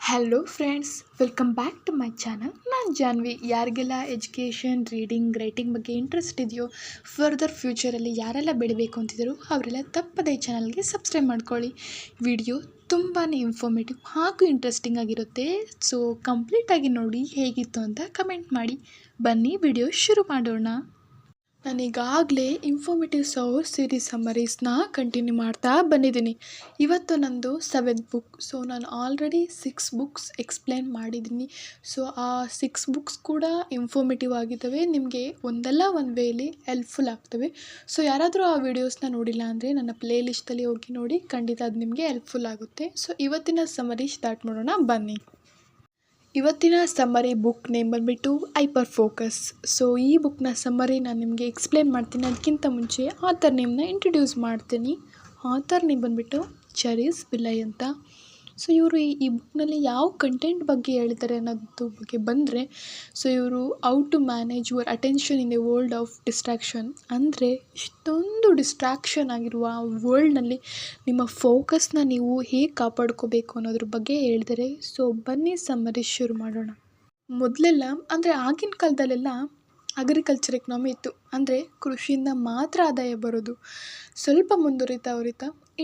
Hello friends, welcome back to my channel. ನಾನು ಜಾನ್ವಿ. ಯಾರಿಗೆಲ್ಲ education, reading, writing ಬಗ್ಗೆ interest ಇದೆಯೋ, ಫರ್ದರ್ ಫ್ಯೂಚರಲ್ಲಿ ಯಾರೆಲ್ಲ ಬೆಳಿಬೇಕು ಅಂತಿದ್ದಾರೋ ಅವರೆಲ್ಲ ತಪ್ಪದೇ ಚಾನಲ್ಗೆ ಸಬ್ಸ್ಕ್ರೈಬ್ ಮಾಡ್ಕೊಳ್ಳಿ. ವಿಡಿಯೋ ತುಂಬಾ ಇನ್ಫಾರ್ಮೇಟಿವ್ ಹಾಗೂ ಇಂಟ್ರೆಸ್ಟಿಂಗ್ ಆಗಿರುತ್ತೆ. ಸೊ ಕಂಪ್ಲೀಟಾಗಿ ನೋಡಿ, ಹೇಗಿತ್ತು ಅಂತ ಕಮೆಂಟ್ ಮಾಡಿ. ಬನ್ನಿ ವಿಡಿಯೋ ಶುರು ಮಾಡೋಣ. ನಾನೀಗಾಗಲೇ ಇನ್ಫಾರ್ಮೇಟಿವ್ ಸೀರೀಸ್ ಸಮ್ಮರೀಸ್ನ ಕಂಟಿನ್ಯೂ ಮಾಡ್ತಾ ಬಂದಿದ್ದೀನಿ. ಇವತ್ತು ನಂದು 7th ಬುಕ್. ಸೊ ನಾನು ಆಲ್ರೆಡಿ 6 ಬುಕ್ಸ್ ಎಕ್ಸ್ಪ್ಲೇನ್ ಮಾಡಿದ್ದೀನಿ. ಸೊ ಆ 6 ಬುಕ್ಸ್ ಕೂಡ ಇನ್ಫಾರ್ಮೇಟಿವ್ ಆಗಿದ್ದಾವೆ, ನಿಮಗೆ ಒಂದಲ್ಲ ಒಂದು ವೇಲಿ ಹೆಲ್ಪ್ಫುಲ್ ಆಗ್ತವೆ. ಸೊ ಯಾರಾದರೂ ಆ ವಿಡಿಯೋಸ್ನ ನೋಡಿಲ್ಲ ಅಂದರೆ ನನ್ನ ಪ್ಲೇ ಲಿಸ್ಟಲ್ಲಿ ಹೋಗಿ ನೋಡಿ, ಖಂಡಿತ ಅದು ನಿಮಗೆ ಹೆಲ್ಪ್ಫುಲ್ ಆಗುತ್ತೆ. ಸೊ ಇವತ್ತಿನ ಸಮ್ಮರಿ ಸ್ಟಾರ್ಟ್ ಮಾಡೋಣ ಬನ್ನಿ. ಇವತ್ತಿನ ಸಮ್ಮರಿ ಬುಕ್ ನೇಮ್ ಬಂದುಬಿಟ್ಟು ಹೈಪರ್ ಫೋಕಸ್. ಸೊ ಈ ಬುಕ್ನ ಸಮ್ಮರಿ ನಾನು ನಿಮಗೆ ಎಕ್ಸ್ಪ್ಲೇನ್ ಮಾಡ್ತೀನಿ. ಅದಕ್ಕಿಂತ ಮುಂಚೆ ಆಥರ್ ನೇಮ್ನ ಇಂಟ್ರೊಡ್ಯೂಸ್ ಮಾಡ್ತೀನಿ. ಆಥರ್ ನೇಮ್ ಬಂದುಬಿಟ್ಟು ಚೆರಿಸ್ ವಿಲೈ ಅಂತ. ಸೊ ಇವರು ಈ ಬುಕ್ನಲ್ಲಿ ಯಾವ ಕಂಟೆಂಟ್ ಬಗ್ಗೆ ಹೇಳ್ತಾರೆ ಅನ್ನೋದ್ರ ಬಗ್ಗೆ ಬಂದರೆ, ಸೊ ಇವರು how to manage your attention in a world of distraction. ಅಂದರೆ ಇಷ್ಟೊಂದು ಡಿಸ್ಟ್ರಾಕ್ಷನ್ ಆಗಿರುವ ವರ್ಲ್ಡ್ನಲ್ಲಿ ನಿಮ್ಮ ಫೋಕಸ್ನ ನೀವು ಹೇಗೆ ಕಾಪಾಡ್ಕೋಬೇಕು ಅನ್ನೋದ್ರ ಬಗ್ಗೆ ಹೇಳ್ತಾರೆ. ಸೊ ಬನ್ನಿ ಸಮ್ಮರಿ ಶುರು ಮಾಡೋಣ. ಮೊದಲೆಲ್ಲ ಅಂದರೆ ಆಗಿನ ಕಾಲದಲ್ಲೆಲ್ಲ ಅಗ್ರಿಕಲ್ಚರ್ ಎಕನಾಮಿ ಇತ್ತು. ಅಂದರೆ ಕೃಷಿಯಿಂದ ಮಾತ್ರ ಆದಾಯ ಬರೋದು. ಸ್ವಲ್ಪ ಮುಂದುವರಿತಾ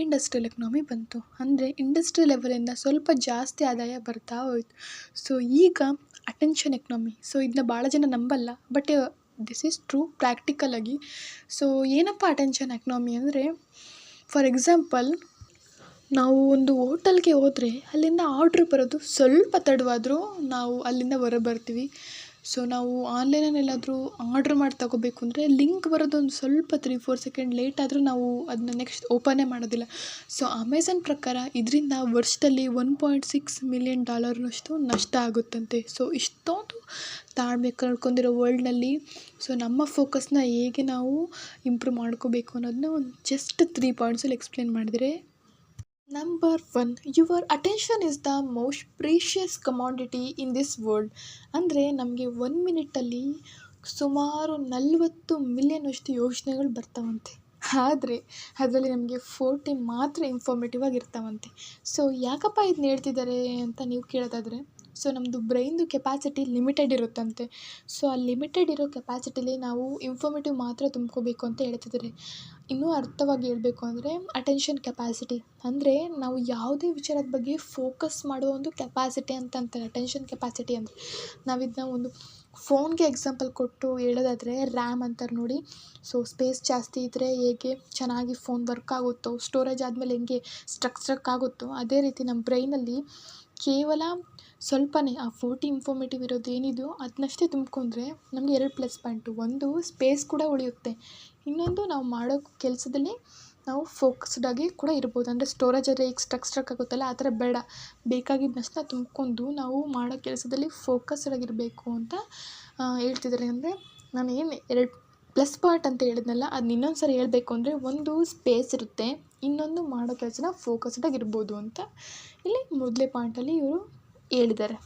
ಇಂಡಸ್ಟ್ರಿಯಲ್ ಎಕನಾಮಿ ಬಂತು. ಅಂದರೆ ಇಂಡಸ್ಟ್ರಿ ಲೆವೆಲಿಂದ ಸ್ವಲ್ಪ ಜಾಸ್ತಿ ಆದಾಯ ಬರ್ತಾ ಹೋಯಿತು. ಸೊ ಈಗ ಅಟೆನ್ಷನ್ ಎಕನಾಮಿ. ಸೊ ಇದನ್ನ ಭಾಳ ಜನ ನಂಬಲ್ಲ, but this is true practical ಆಗಿ. ಸೊ ಏನಪ್ಪ ಅಟೆನ್ಷನ್ ಎಕನಾಮಿ ಅಂದರೆ, ಫಾರ್ ಎಕ್ಸಾಂಪಲ್ ನಾವು ಒಂದು ಹೋಟೆಲ್ಗೆ ಹೋದರೆ ಅಲ್ಲಿಂದ ಆರ್ಡ್ರ್ ಬರೋದು ಸ್ವಲ್ಪ ತಡವಾದರೂ ನಾವು ಅಲ್ಲಿಂದ ಹೊರ ಬರ್ತೀವಿ. ಸೊ ನಾವು ಆನ್ಲೈನಲ್ಲೆಲ್ಲಾದರೂ ಆರ್ಡ್ರ್ ಮಾಡಿ ತಗೋಬೇಕು ಅಂದರೆ ಲಿಂಕ್ ಬರೋದು ಒಂದು ಸ್ವಲ್ಪ 3-4 ಸೆಕೆಂಡ್ ಲೇಟ್ ಆದರೂ ನಾವು ಅದನ್ನ ನೆಕ್ಸ್ಟ್ ಓಪನ್ನೇ ಮಾಡೋದಿಲ್ಲ. ಸೊ ಅಮೆಝಾನ್ ಪ್ರಕಾರ ಇದರಿಂದ ವರ್ಷದಲ್ಲಿ $1.6 ಮಿಲಿಯನ್ ನಷ್ಟ ಆಗುತ್ತಂತೆ. ಸೊ ಇಷ್ಟೊಂದು ತಾಳ್ಮೆ ಕಳ್ಕೊಂಡಿರೋ ವರ್ಲ್ಡ್ನಲ್ಲಿ ಸೊ ನಮ್ಮ ಫೋಕಸ್ನ ಹೇಗೆ ನಾವು ಇಂಪ್ರೂವ್ ಮಾಡ್ಕೋಬೇಕು ಅನ್ನೋದನ್ನ ಒಂದು ಜಸ್ಟ್ 3 ಪಾಯಿಂಟ್ಸಲ್ಲಿ ಎಕ್ಸ್ಪ್ಲೇನ್ ಮಾಡಿದರೆ. Number 1, your attention is the most precious commodity in this world. ಅಂದರೆ ನಮಗೆ 1 ಮಿನಿಟಲ್ಲಿ ಸುಮಾರು 40 ಮಿಲಿಯನಷ್ಟು ಯೋಚನೆಗಳು ಬರ್ತಾವಂತೆ. ಆದರೆ ಅದರಲ್ಲಿ ನಮಗೆ 40 ಮಾತ್ರ ಇನ್ಫಾರ್ಮೇಟಿವ್ ಆಗಿರ್ತಾವಂತೆ. ಸೊ ಯಾಕಪ್ಪ ಇದನ್ನ ಹೇಳ್ತಿದ್ದಾರೆ ಅಂತ ನೀವು ಕೇಳೋದಾದರೆ, ಸೊ ನಮ್ಮದು ಬ್ರೈನ್ದು ಕೆಪಾಸಿಟಿ ಲಿಮಿಟೆಡ್ ಇರುತ್ತಂತೆ. ಸೊ ಆ ಲಿಮಿಟೆಡ್ ಇರೋ ಕೆಪಾಸಿಟಿಲಿ ನಾವು ಇನ್ಫಾರ್ಮೇಟಿವ್ ಮಾತ್ರ ತುಂಬ್ಕೋಬೇಕು ಅಂತ ಹೇಳ್ತಿದ್ದಾರೆ. ಇನ್ನೂ ಅರ್ಥವಾಗಿ ಹೇಳಬೇಕು ಅಂದರೆ ಅಟೆನ್ಷನ್ ಕೆಪಾಸಿಟಿ ಅಂದರೆ ನಾವು ಯಾವುದೇ ವಿಚಾರದ ಬಗ್ಗೆ ಫೋಕಸ್ ಮಾಡುವ ಒಂದು ಕೆಪಾಸಿಟಿ ಅಂತ ಅಂತಾರೆ ಅಟೆನ್ಷನ್ ಕೆಪಾಸಿಟಿ ಅಂದರೆ. ನಾವಿದನ್ನ ಒಂದು ಫೋನ್ಗೆ ಎಕ್ಸಾಂಪಲ್ ಕೊಟ್ಟು ಹೇಳೋದಾದರೆ ರ್ಯಾಮ್ ಅಂತಾರೆ ನೋಡಿ. ಸೊ ಸ್ಪೇಸ್ ಜಾಸ್ತಿ ಇದ್ದರೆ ಹೇಗೆ ಚೆನ್ನಾಗಿ ಫೋನ್ ವರ್ಕ್ ಆಗುತ್ತೋ, ಸ್ಟೋರೇಜ್ ಆದಮೇಲೆ ಹೆಂಗೆ ಸ್ಟ್ರಕ್ ಆಗುತ್ತೋ, ಅದೇ ರೀತಿ ನಮ್ಮ ಬ್ರೈನಲ್ಲಿ ಕೇವಲ ಸ್ವಲ್ಪನೇ ಆ 40 ಇನ್ಫಾರ್ಮೇಟಿವ್ ಇರೋದು ಏನಿದೆಯೋ ಅದನ್ನಷ್ಟೇ ತುಂಬ್ಕೊಂಡ್ರೆ ನಮಗೆ 2 ಪ್ಲಸ್ ಪಾಯಿಂಟು. ಒಂದು ಸ್ಪೇಸ್ ಕೂಡ ಉಳಿಯುತ್ತೆ, ಇನ್ನೊಂದು ನಾವು ಮಾಡೋ ಕೆಲಸದಲ್ಲಿ ನಾವು ಫೋಕಸ್ಡಾಗಿ ಕೂಡ ಇರ್ಬೋದು. ಅಂದರೆ ಸ್ಟೋರೇಜಲ್ಲಿ ಈಗ ಸ್ಟ್ರಕ್ ಆಗುತ್ತಲ್ಲ, ಆ ಥರ ಬೇಡ. ಬೇಕಾಗಿದ್ದಷ್ಟನ್ನ ತುಂಬ್ಕೊಂಡು ನಾವು ಮಾಡೋ ಕೆಲಸದಲ್ಲಿ ಫೋಕಸ್ಡಾಗಿರಬೇಕು ಅಂತ ಹೇಳ್ತಿದ್ದಾರೆ. ಅಂದರೆ ನಾನು ಏನು 2 ಪ್ಲಸ್ ಪಾಯಿಂಟ್ ಅಂತ ಹೇಳಿದ್ನಲ್ಲ, ಅದನ್ನ ಇನ್ನೊಂದು ಸರಿ ಹೇಳಬೇಕು ಅಂದರೆ, ಒಂದು ಸ್ಪೇಸ್ ಇರುತ್ತೆ, ಇನ್ನೊಂದು ಮಾಡೋ ಕೆಲಸನ ಫೋಕಸ್ಡಾಗಿರ್ಬೋದು ಅಂತ ಇಲ್ಲಿ ಮೊದಲೇ ಪಾಯಿಂಟಲ್ಲಿ ಇವರು ಹೇಳಿದ್ದಾರೆ.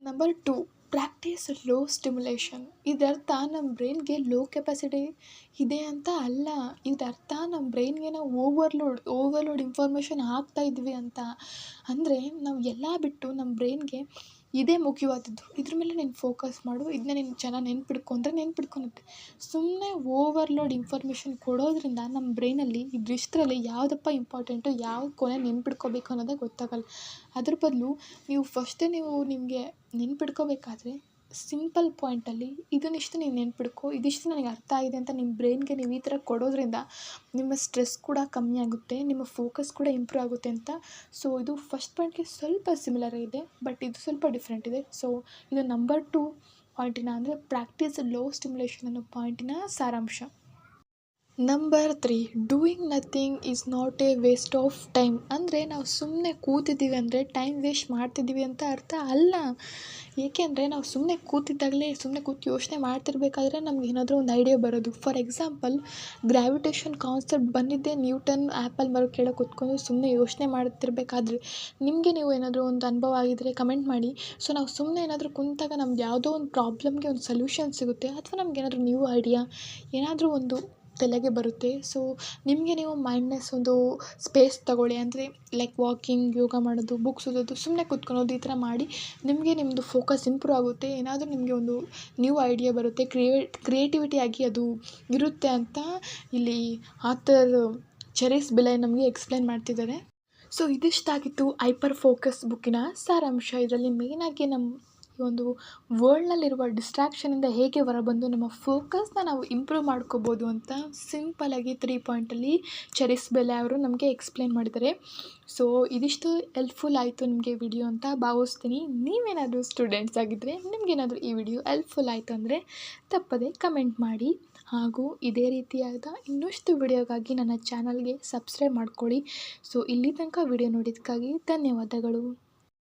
Number 2, practice low stimulation. ಇದರ್ಥ ನಮ್ಮ ಬ್ರೈನ್ಗೆ ಲೋ ಕೆಪಾಸಿಟಿ ಇದೆ ಅಂತ ಅಲ್ಲ. ಇದರ್ಥ ನಮ್ಮ ಬ್ರೈನ್ಗೆ ನಾವು ಓವರ್ಲೋಡ್ ಇನ್ಫಾರ್ಮೇಷನ್ ಹಾಕ್ತಾಯಿದ್ವಿ ಅಂತ. ಅಂದರೆ ನಾವು ಎಲ್ಲ ಬಿಟ್ಟು ನಮ್ಮ ಬ್ರೈನ್ಗೆ ಇದೇ ಮುಖ್ಯವಾದದ್ದು, ಇದ್ರ ಮೇಲೆ ನೀನು ಫೋಕಸ್ ಮಾಡು, ಇದನ್ನ ನೀನು ಚೆನ್ನಾಗಿ ನೆನ್ಪಿಡ್ಕೊಳುತ್ತೆ. ಸುಮ್ಮನೆ ಓವರ್ಲೋಡ್ ಇನ್ಫಾರ್ಮೇಷನ್ ಕೊಡೋದ್ರಿಂದ ನಮ್ಮ ಬ್ರೈನಲ್ಲಿ ಇದಿಷ್ಟರಲ್ಲಿ ಯಾವುದಪ್ಪ ಇಂಪಾರ್ಟೆಂಟು, ಯಾವ್ದು ಕೊನೆ ನೆನ್ಪಿಡ್ಕೋಬೇಕು ಅನ್ನೋದೇ ಗೊತ್ತಾಗಲ್ಲ. ಅದ್ರ ಬದಲು ನೀವು ಫಸ್ಟೇ ನಿಮಗೆ ನೆನ್ಪಿಡ್ಕೋಬೇಕಾದ್ರೆ ಸಿಂಪಲ್ ಪಾಯಿಂಟಲ್ಲಿ ಇದನ್ನಿಷ್ಟು ನೀನು ನೆನ್ಪಿಡ್ಕೊ, ಇದಿಷ್ಟು ನನಗೆ ಅರ್ಥ ಆಗಿದೆ ಅಂತ ನಿಮ್ಮ ಬ್ರೈನ್ಗೆ ನೀವು ಈ ಥರ ಕೊಡೋದ್ರಿಂದ ನಿಮ್ಮ ಸ್ಟ್ರೆಸ್ ಕೂಡ ಕಮ್ಮಿ ಆಗುತ್ತೆ, ನಿಮ್ಮ ಫೋಕಸ್ ಕೂಡ ಇಂಪ್ರೂವ್ ಆಗುತ್ತೆ ಅಂತ. ಸೊ ಇದು ಫಸ್ಟ್ ಪಾಯಿಂಟ್ಗೆ ಸ್ವಲ್ಪ ಸಿಮಿಲರ್ ಇದೆ, ಬಟ್ ಇದು ಸ್ವಲ್ಪ ಡಿಫ್ರೆಂಟ್ ಇದೆ. ಸೊ ಇದು ನಂಬರ್ 2 ಪಾಯಿಂಟಿನ ಅಂದರೆ ಪ್ರಾಕ್ಟೀಸ್ ಲೋ ಸ್ಟಿಮ್ಯುಲೇಷನ್ ಅನ್ನೋ ಪಾಯಿಂಟಿನ ಸಾರಾಂಶ. Number 3, doing nothing is not A waste of time. ಅಂದರೆ ನಾವು ಸುಮ್ಮನೆ ಕೂತಿದ್ದೀವಿ ಅಂದರೆ ಟೈಮ್ ವೇಸ್ಟ್ ಮಾಡ್ತಿದ್ದೀವಿ ಅಂತ ಅರ್ಥ ಅಲ್ಲ. ಏಕೆಂದರೆ ನಾವು ಸುಮ್ಮನೆ ಕೂತು ಯೋಚನೆ ಮಾಡ್ತಿರ್ಬೇಕಾದ್ರೆ ನಮ್ಗೆ ಏನಾದರೂ ಒಂದು ಐಡಿಯಾ ಬರೋದು. ಫಾರ್ ಎಕ್ಸಾಂಪಲ್, ಗ್ರಾವಿಟೇಷನ್ ಕಾನ್ಸೆಪ್ಟ್ ಬಂದಿದ್ದೇ ನ್ಯೂಟನ್ ಆ್ಯಪಲ್ ಮರ ಕೆಳಗೆ ಕೂತ್ಕೊಂಡು ಸುಮ್ಮನೆ ಯೋಚನೆ ಮಾಡ್ತಿರ್ಬೇಕಾದ್ರೆ. ನಿಮಗೆ ನೀವು ಏನಾದರೂ ಒಂದು ಅನುಭವ ಆಗಿದ್ದರೆ ಕಮೆಂಟ್ ಮಾಡಿ. ಸೊ ನಾವು ಸುಮ್ಮನೆ ಏನಾದರೂ ಕುಂತಾಗ ನಮ್ಗೆ ಯಾವುದೋ ಒಂದು ಪ್ರಾಬ್ಲಮ್ಗೆ ಒಂದು ಸೊಲ್ಯೂಷನ್ ಸಿಗುತ್ತೆ, ಅಥವಾ ನಮ್ಗೆ ಏನಾದರೂ ನ್ಯೂ ಐಡಿಯಾ, ಏನಾದರೂ ಒಂದು ತಲೆಗೆ ಬರುತ್ತೆ. ಸೊ ನಿಮಗೆ ನೀವು ಮೈಂಡ್ನೆಸ್ ಒಂದು ಸ್ಪೇಸ್ ತಗೊಳ್ಳಿ. ಅಂದರೆ ಲೈಕ್ ವಾಕಿಂಗ್, ಯೋಗ ಮಾಡೋದು, ಬುಕ್ಸ್ ಓದೋದು, ಸುಮ್ಮನೆ ಕೂತ್ಕೊಳ್ಳೋದು, ಈ ಥರ ಮಾಡಿ ನಿಮಗೆ ನಿಮ್ಮದು ಫೋಕಸ್ ಇಂಪ್ರೂವ್ ಆಗುತ್ತೆ. ಏನಾದರೂ ನಿಮಗೆ ಒಂದು ನ್ಯೂ ಐಡಿಯಾ ಬರುತ್ತೆ, ಕ್ರಿಯೇಟಿವಿಟಿಯಾಗಿ ಅದು ಇರುತ್ತೆ ಅಂತ ಇಲ್ಲಿ ಆಥರ್ ಚೆರಿಸ್ ಬೆಲೆ ನಮಗೆ ಎಕ್ಸ್ಪ್ಲೈನ್ ಮಾಡ್ತಿದ್ದಾರೆ. ಸೊ ಇದಿಷ್ಟಾಗಿತ್ತು ಹೈಪರ್ ಫೋಕಸ್ ಬುಕ್ಕಿನ ಸಾರಾಂಶ. ಇದರಲ್ಲಿ ಮೇಯ್ನಾಗಿ ನಮ್ಮ ಈ ಒಂದು ವರ್ಲ್ಡ್ನಲ್ಲಿರುವ ಡಿಸ್ಟ್ರಾಕ್ಷನಿಂದ ಹೇಗೆ ಹೊರಬಂದು ನಮ್ಮ ಫೋಕಸ್ನ ನಾವು ಇಂಪ್ರೂವ್ ಮಾಡ್ಕೋಬೋದು ಅಂತ ಸಿಂಪಲಾಗಿ 3 ಪಾಯಿಂಟಲ್ಲಿ ಚೆರಿಸ್ ಬೆಲೆ ಅವರು ನಮಗೆ ಎಕ್ಸ್ಪ್ಲೈನ್ ಮಾಡಿದ್ದಾರೆ. ಸೊ ಇದಿಷ್ಟು ಹೆಲ್ಪ್ಫುಲ್ ಆಯಿತು ನಿಮಗೆ ವಿಡಿಯೋ ಅಂತ ಭಾವಿಸ್ತೀನಿ. ನೀವೇನಾದರೂ ಸ್ಟೂಡೆಂಟ್ಸ್ ಆಗಿದ್ದರೆ ನಿಮಗೇನಾದರೂ ಈ ವಿಡಿಯೋ ಹೆಲ್ಪ್ಫುಲ್ ಆಯಿತು ಅಂದರೆ ತಪ್ಪದೆ ಕಮೆಂಟ್ ಮಾಡಿ. ಹಾಗೂ ಇದೇ ರೀತಿಯಾದ ಇನ್ನಷ್ಟು ವಿಡಿಯೋಗಾಗಿ ನನ್ನ ಚಾನಲ್ಗೆ ಸಬ್ಸ್ಕ್ರೈಬ್ ಮಾಡ್ಕೊಳ್ಳಿ. ಸೊ ಇಲ್ಲಿ ತನಕ ವಿಡಿಯೋ ನೋಡಿದ್ದಕ್ಕಾಗಿ ಧನ್ಯವಾದಗಳು.